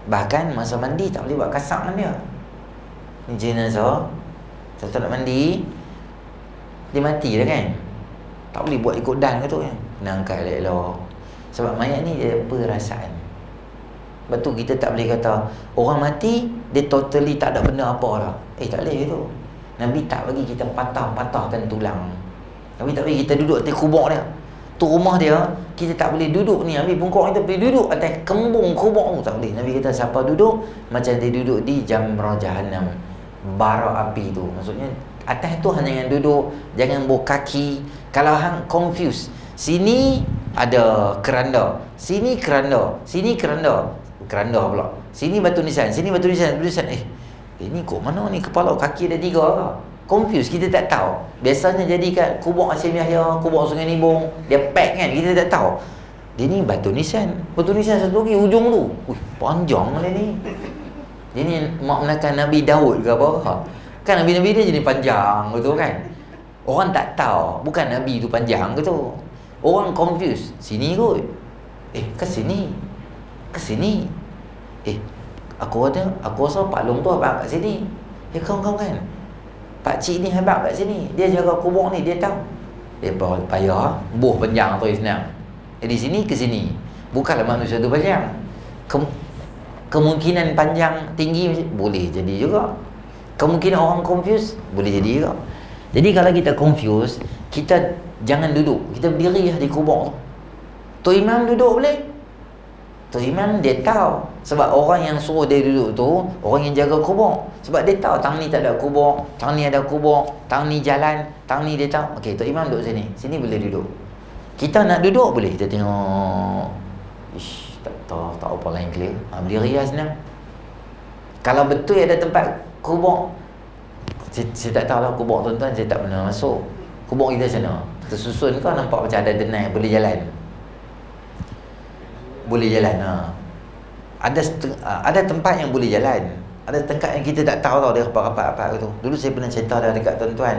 Bahkan masa mandi tak boleh buat kasar dengan dia. Ni jenazah, tuan-tuan nak mandi, dia mati dah kan, tak boleh buat ikut dan ke tu kan, kena angkat elok-elok. Sebab mayat ni dia perasaan. Sebab tu kita tak boleh kata orang mati dia totally tak ada benda apa dah. Tak boleh tu. Nabi tak bagi kita patahkan tulang. Nabi tak bagi kita duduk atas kubur dia. Tu rumah dia, kita tak boleh duduk ni, ambil bungkuk kita boleh duduk atas kembung kubur tu, tak boleh. Nabi kata siapa duduk macam dia duduk di jamrah Jahannam, bara api tu. Maksudnya atas tu hanya yang duduk, jangan bawa kaki. Kalau hang confuse, sini ada keranda, sini keranda pula, sini batu nisan, ni kok mana ni, kepala kaki ada 3 ke? Confuse, kita tak tahu. Biasanya jadi kat kubur Hasyim Yahya, kubur Sungai Nibong, dia pack kan, kita tak tahu. Dia ni batu nisan satu lagi ujung tu. Panjang mana ni. Dia ni mak menakan Nabi Daud ke apa? Kan Nabi-Nabi dia jadi panjang gitu kan. Orang tak tahu, bukan Nabi tu panjang ke tu. Orang confuse, sini kot. Ke sini. Aku rasa Pak Long tu abang kat sini. Kau kan. Pak Cik ni abang kat sini. Dia jaga kubur ni, dia tahu. Dia payah, buh panjang tu senang. Di sini ke sini. Bukanlah manusia tu panjang. Kemungkinan panjang tinggi boleh jadi juga. Kemungkinan orang confuse boleh jadi juga. Jadi kalau kita confuse, kita jangan duduk, kita berdiri di kubur tu. Tok Imam duduk boleh? Tok Imam dia tahu. Sebab orang yang suruh dia duduk tu, orang yang jaga kubur. Sebab dia tahu tang ni tak ada kubur, tang ni ada kubur, tang ni jalan, tang ni dia tahu. Okey, Tok Imam duduk sini. Sini boleh duduk. Kita nak duduk boleh. Kita tengok, tak apa lain clear. Berdiri lah senang. Kalau betul ada tempat kubur, saya tak tahu lah kubur tuan-tuan, saya tak pernah masuk. Kubur kita sana tersusun kau nampak macam ada denai, boleh jalan. Ada tempat yang boleh jalan, ada tempat yang kita tak tahu tau dia rapat-rapat tu. Dulu saya pernah cerita dah dekat tuan-tuan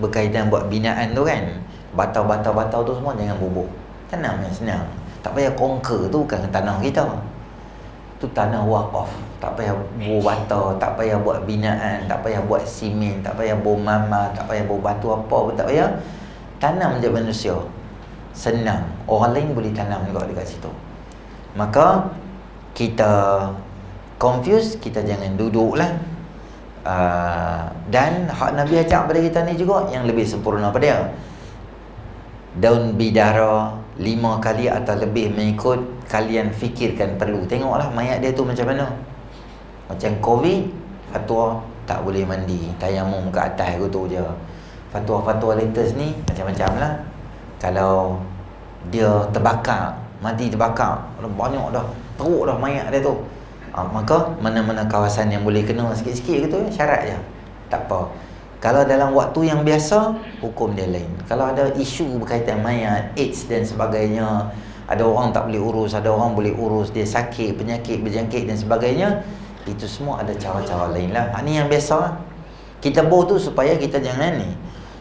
berkaitan buat binaan tu kan, batau tu semua jangan bubuh, tanam yang senang. Tak payah conquer, tu bukan tanah kita, tu tanah wakaf. Tak payah buat bata, tak payah buat binaan, tak payah buat simen, tak payah buat mama, tak payah buat batu apa pun, tak payah. Tanam je manusia, senang. Orang lain boleh tanam juga dekat situ. Maka kita confuse, kita jangan duduklah. Dan hak Nabi ajak pada kita ni juga yang lebih sempurna pada dia. Daun bidara 5 kali atau lebih mengikut kalian fikirkan perlu. Tengoklah mayat dia tu macam mana. Macam COVID, fatwa tak boleh mandi, tayamum ke atas tu je. Fatwa-fatwa latest ni macam-macam lah. Kalau dia terbakar, mati terbakar, banyak dah, teruk dah mayat dia tu, maka mana-mana kawasan yang boleh kena sikit-sikit gitu, syarat je, tak apa. Kalau dalam waktu yang biasa, hukum dia lain. Kalau ada isu berkaitan mayat, AIDS dan sebagainya, ada orang tak boleh urus, ada orang boleh urus, dia sakit, penyakit berjangkit dan sebagainya, itu semua ada cara-cara lain lah. Ini yang biasa lah. Kita bawa tu supaya kita jangan ni.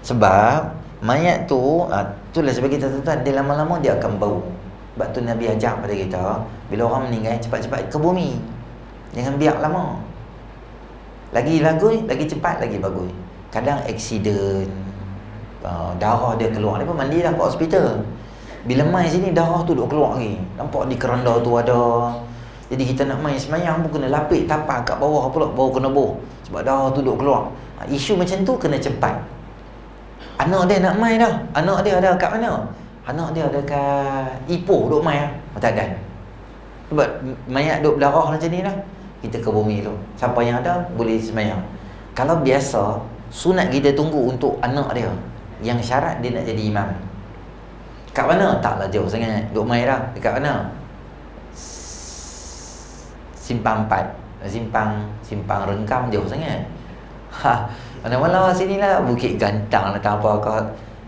Sebab mayat tu, itulah sebab kita tuan-tuan, dia lama-lama dia akan bau. Sebab tu Nabi ajak pada kita, bila orang meninggal cepat-cepat ke bumi, jangan biar lama. Lagi lagu, lagi cepat, lagi bagus. Kadang aksiden, darah dia keluar, dia pun mandi dah kat hospital. Bila mai sini darah tu duk keluar lagi. Nampak di keranda tu ada. Jadi kita nak main semayang pun kena lapik tapak kat bawah pula, baru kena boh. Sebab darah tu duk keluar. Isu macam tu kena cepat. Anak dia nak main dah. Anak dia ada kat mana? Anak dia ada kat Ipoh duk main lah. Tak ada. Sebab mayat duk berdarah macam ni dah. Kita ke bumi tu. Siapa yang ada boleh semayang. Kalau biasa, sunat kita tunggu untuk anak dia yang syarat dia nak jadi imam. Kat mana? Taklah jauh sangat. Duk main dah. Dekat mana? simpang 4, simpang Rengkam jauh sangat. Mana-mana sini lah, Bukit Gantang lah, tak apa kau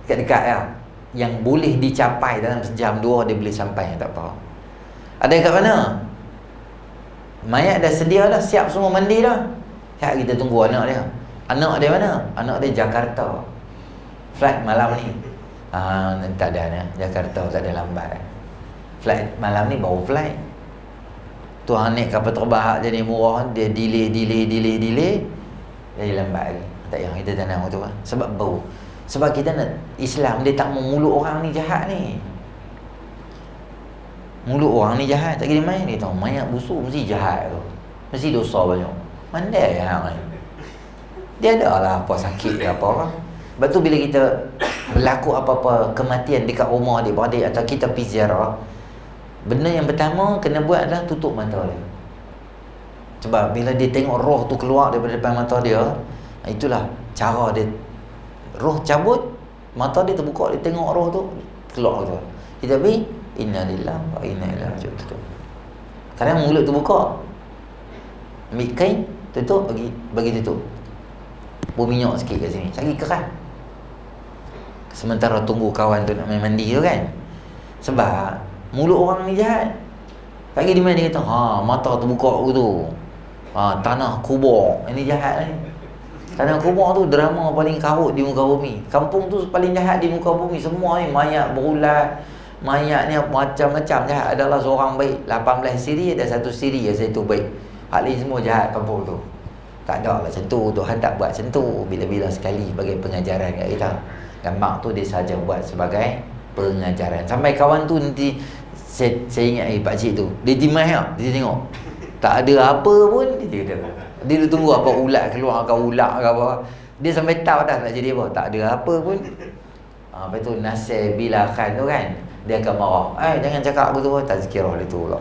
dekat-dekat lah, yang boleh dicapai dalam sejam dua dia boleh sampai, tak apa. Ada kat mana? Mayat dah sedia dah, siap semua mandi dah. Ya, kita tunggu anak dia. Anak dia mana? Anak dia Jakarta. Flight malam ni. Tak ada dah. Jakarta tak ada lambat. Flight malam ni baru flight. Tuan naik kapal terbang jadi murah, dia delay. Jadi lambat lagi. Tak payah kita tanam tu lah. Sebab bau. Sebab kita nak Islam, dia tak mau mulut orang ni jahat ni. Mulut orang ni jahat, tak kira main. Dia tahu mayat busuk mesti jahat tu, mesti dosa banyak. Mandai hang ni. Dia ada lah apa sakit ke apa kan. Sebab tu bila kita berlaku apa-apa kematian dekat rumah adik-beradik atau kita pergi ziarah, benda yang pertama kena buat adalah tutup mata dia. Sebab bila dia tengok roh tu keluar daripada depan mata dia, itulah cara dia. Roh cabut, mata dia terbuka, dia tengok roh tu keluar tu. Kita pergi innalillahi wa inna ilaihi raji'un. Kadang mulut tu buka, ambil kain tutup, bagi tutup, buat minyak sikit kat sini, lagi keras. Sementara tunggu kawan tu nak main mandi tu kan. Sebab mulut orang ni jahat. Pagi di mana dia kata, mata terbuka tu, tanah kubur, ini jahat ni. Tanah kubur tu drama paling karut di muka bumi. Kampung tu paling jahat di muka bumi. Semua ni mayat berulat, mayat ni macam-macam jahat. Adalah seorang baik, 18 siri ada satu siri yang satu baik. Hak lain semua jahat kampung tu. Tak ada lah macam tu, Tuhan tak buat macam tu. Bila-bila sekali bagi pengajaran kat kita. Gambar tu dia saja buat sebagai pengajaran. Sampai kawan tu nanti saya ingat pakcik tu, dia timah tak? Dia tengok tak ada apa pun, dia kata dia tunggu apa ulat keluar ke ulat ke apa. Dia sampai tahu dah nak jadi apa, tak ada apa pun. Lepas tu Nasir Bilakhan tu kan, dia akan marah, jangan cakap begitu, tazkirah dia tu pula.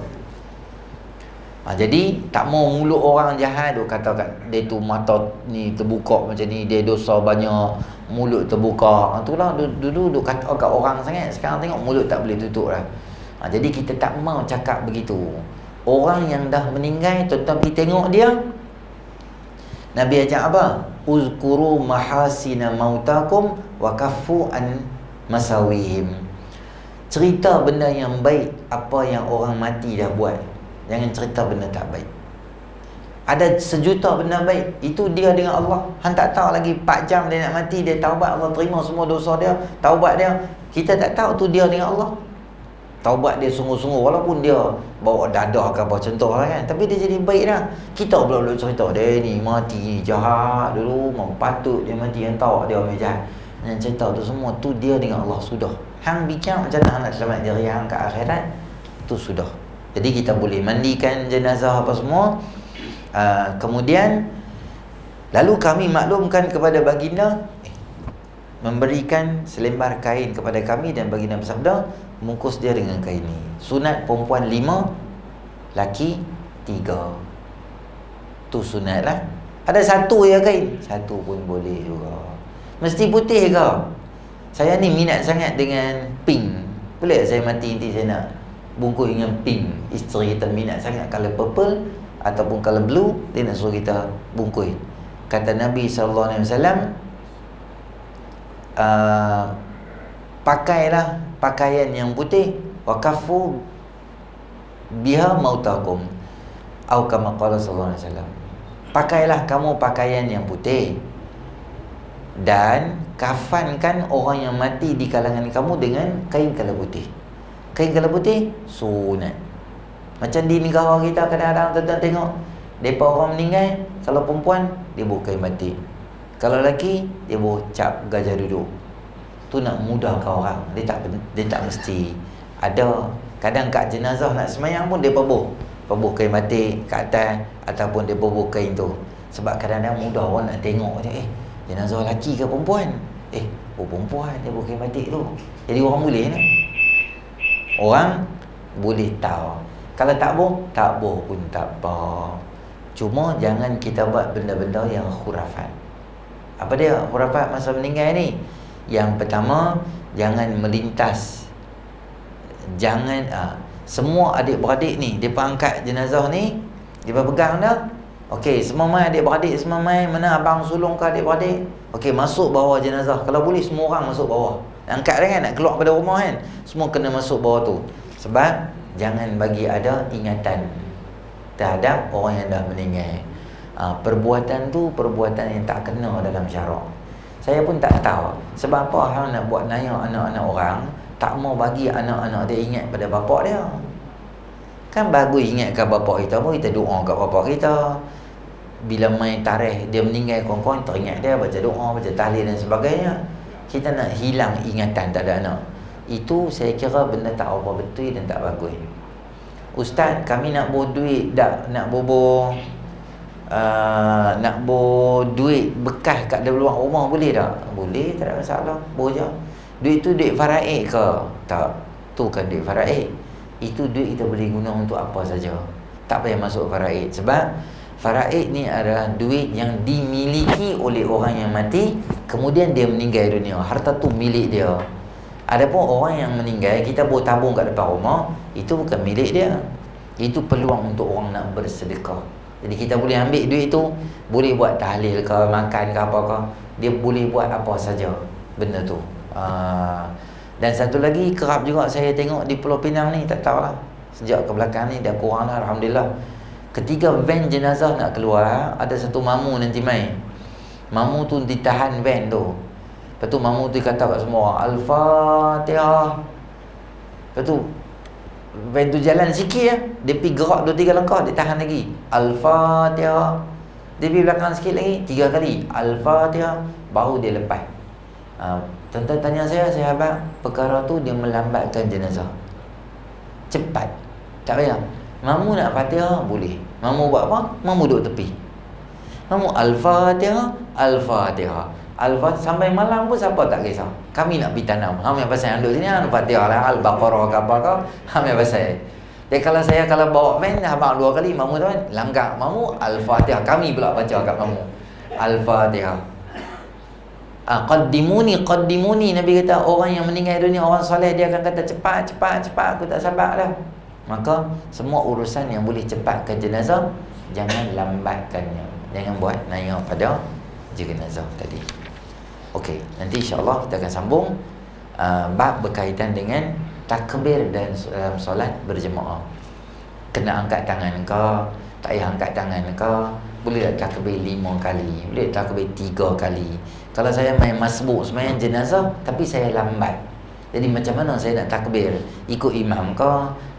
Jadi tak mau mulut orang jahat tu katakan dia tu mata ni terbuka macam ni, dia dosa banyak, mulut terbuka. Itulah dulu duk kata kat orang sangat. Sekarang tengok mulut tak boleh tutup dah. Jadi kita tak mau cakap begitu. Orang yang dah meninggal, tetapi tengok dia, Nabi ajak apa? Uzkuru mahasina mautakum wa kaffu an masawihim. Cerita benda yang baik apa yang orang mati dah buat. Jangan cerita benda tak baik. Ada sejuta benda baik, itu dia dengan Allah. Hang tak tahu lagi 4 jam dia nak mati, dia taubat, Allah terima semua dosa dia, taubat dia. Kita tak tahu tu dia dengan Allah. Taubat dia sungguh-sungguh, walaupun dia bawa dadah ke apa contoh lah kan, tapi dia jadi baik dah. Kita pula cerita dia ni mati jahat dulu, mau patut dia mati, yang tahu dia orang jahat. Dan cerita tu semua tu dia dengan Allah sudah. Hang bincang macam mana nak selamat diri hang ke akhirat, tu sudah. Jadi kita boleh mandikan jenazah apa semua. Kemudian lalu kami maklumkan kepada baginda, memberikan selembar kain kepada kami, dan baginda bersabda, mungkus dia dengan kain ni. Sunat perempuan 5, laki 3. Tu sunat lah. Ada satu ya kain, satu pun boleh juga. Mesti putih ke? Saya ni minat sangat dengan pink. Boleh saya mati nanti saya nak bungkus dengan pink. Isteri kita minat sangat color purple ataupun color blue, dia nak suruh kita bungkus. Kata Nabi SAW, pakailah pakaian yang putih, waqafu biha mautakum, atau kama qala sallallahu alaihi wasallam. Pakailah kamu pakaian yang putih dan kafankan orang yang mati di kalangan kamu dengan kain kala putih. Kain kala putih sunat. Macam di negara kita kadang-kadang tuan-tuan tengok, depa orang meninggal, kalau perempuan dia bawa kain batik, kalau lelaki dia bawa cap gajah duduk. Tu nak mudahkan orang. Dia tak mesti ada. Kadang kat jenazah nak semayang pun dia pabuh kain batik kat atas, ataupun dia pabuh kain tu. Sebab kadang-kadang mudah orang nak tengok je, jenazah lelaki ke perempuan? Perempuan dia pabuh kain batik tu. Jadi orang boleh ni. Orang boleh tahu. Kalau tak boh pun tak apa. Cuma jangan kita buat benda-benda yang khurafat. Apa dia khurafat masa meninggal ni? Yang pertama, jangan melintas. Jangan semua adik-beradik ni, depa angkat jenazah ni, Dia pegang dah. Okey, semua mai adik-beradik, semua mai. Mana abang sulung ke adik-beradik? Okey, masuk bawah jenazah. Kalau boleh semua orang masuk bawah. Angkat dia kan, nak keluar pada rumah kan. Semua kena masuk bawah tu. Sebab jangan bagi ada ingatan terhadap orang yang dah meninggal. Perbuatan tu perbuatan yang tak kena dalam syarak. Saya pun tak tahu sebab apa hang nak buat naya anak-anak orang, tak mau bagi anak-anak dia ingat pada bapak dia. Kan bagus ingatkan bapak kita pun, kita doa kat bapak kita. Bila main tarikh dia meninggal, kawan-kawan teringat dia, baca doa, baca tahlil dan sebagainya. Kita nak hilang ingatan tak ada anak. Itu saya kira benda tak apa betul dan tak bagus. Ustaz, kami nak bawa duit, nak bobo duit bekas kat dalam rumah boleh tak? Boleh, tak ada masalah. Bawa je. Duit tu duit faraid ke? Tak. Tu kan duit faraid. Itu duit kita boleh guna untuk apa saja. Tak payah masuk faraid. Sebab faraid ni adalah duit yang dimiliki oleh orang yang mati, kemudian dia meninggal dunia. Harta tu milik dia. Adapun orang yang meninggal, kita bawa tabung kat depan rumah, itu bukan milik dia. Itu peluang untuk orang nak bersedekah. Jadi kita boleh ambil duit tu, boleh buat tahlil ke, makan ke apa ke. Dia boleh buat apa saja benda tu. Dan satu lagi, kerap juga saya tengok di Pulau Pinang ni, tak tahulah, sejak ke belakang ni dah kurang lah, Alhamdulillah. Ketika van jenazah nak keluar, ada satu mamu nanti mai. Mamu tu ditahan van tu. Lepas tu mamu tu kata kat semua orang, Al-Fatihah. Lepas tu van tu jalan sikit ya, dia pergi gerak 2-3 langkah, dia tahan lagi, Al-Fatihah. Dia pergi belakang sikit lagi, 3 kali Al-Fatihah, baru dia lepas. Tuan-tuan tanya saya, sahabat, perkara tu dia melambatkan jenazah. Cepat, tak payah. Mamu nak Fatihah, boleh. Mamu buat apa? Mamu duduk tepi. Mamu Al-Fatihah, Al-Fatihah, Al-Fatihah. Sampai malam pun siapa tak kisah. Kami nak pergi tanam. Hang yang pasal yang duduk sini, Al-Fatihah lah, Al-Baqarah ke apa ke, hang yang pasal. Dan kalau saya bawa van, abang 2 kali, mamu tu kan, langgar. Mamu Al-Fatihah. Kami pula baca kat mamu Al-Fatihah. Qaddimuni, qaddimuni. Nabi kata orang yang meninggal dunia, orang soleh, dia akan kata cepat, cepat, cepat, aku tak sabar dah. Maka semua urusan yang boleh cepatkan jenazah, jangan lambatkannya. Jangan buat naya pada jenazah tadi. Okey, nanti insya-Allah kita akan sambung bab berkaitan dengan takbir dan solat berjemaah. Kena angkat tangan ke, tak payah angkat tangan ke, boleh tak takbir 5 kali, boleh tak takbir 3 kali. Kalau saya main masbuk sembahyang jenazah tapi saya lambat, jadi macam mana saya nak takbir? Ikut imam ke?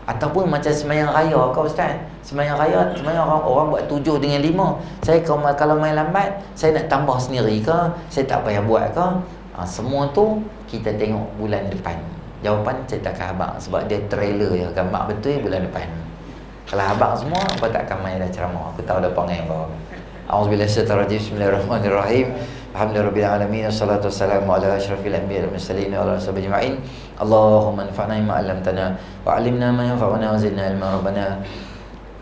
Ataupun macam sembahyang raya ke Ustaz? Sembahyang raya, sembahyang orang buat 7 dengan 5. Saya kalau main lambat, saya nak tambah sendiri ke? Saya tak payah buat ke? Semua tu kita tengok bulan depan. Jawapan saya takkan abang, sebab dia trailer ya, gambar betul bulan depan. Kalau abang semua, apa takkan main dah ceramah. Aku tahu dah panggil bawa. A'udzubillahi minasyaitonir rajim. Bismillahirrahmanirrahim. Alhamdulillahirabbil alamin. Wassalatu wassalamu ala asyrafil anbiya'i wal mursalin wa ala ashabihi ajma'in. Allahumma anfa'na bima 'allamtana wa 'allimna ma yanfa'una wa zidna ilma. Rabbana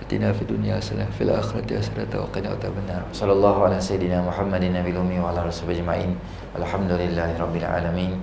atina fid dunya hasanah fil akhirati hasanah wa qina adzabannar. Sallallahu ala sayidina Muhammadin nabiyil ummi wa ala ashabihi ajma'in. Alhamdulillahirabbil alamin.